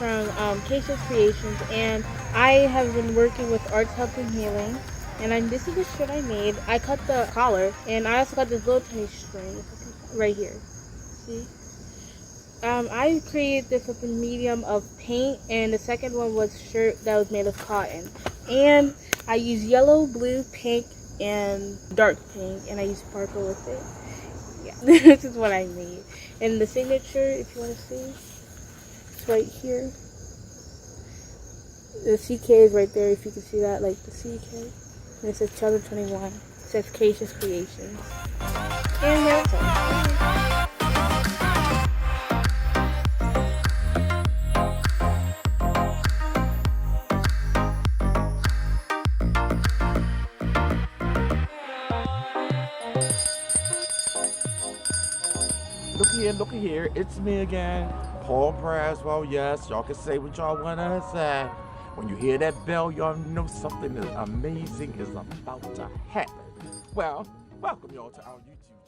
from Keisha's Creations, and I have been working with Arts, Health, and Healing. And this is the shirt I made. I cut the collar, and I also got this little tiny string right here. See? I created this with a medium of paint, and the second one was shirt that was made of cotton. And I used yellow, blue, pink, and dark pink, and I used sparkle with it. Yeah, this is what I made. And the signature, if you want to see, it's right here. The CK is right there, if you can see that, like the CK. And it says Children 21. It says Keisha's Creations. And that's all. Look here, it's me again, Paul Braswell. Yes, y'all can say what y'all wanna say. When you hear that bell, y'all know something amazing is about to happen. Well, welcome y'all to our YouTube.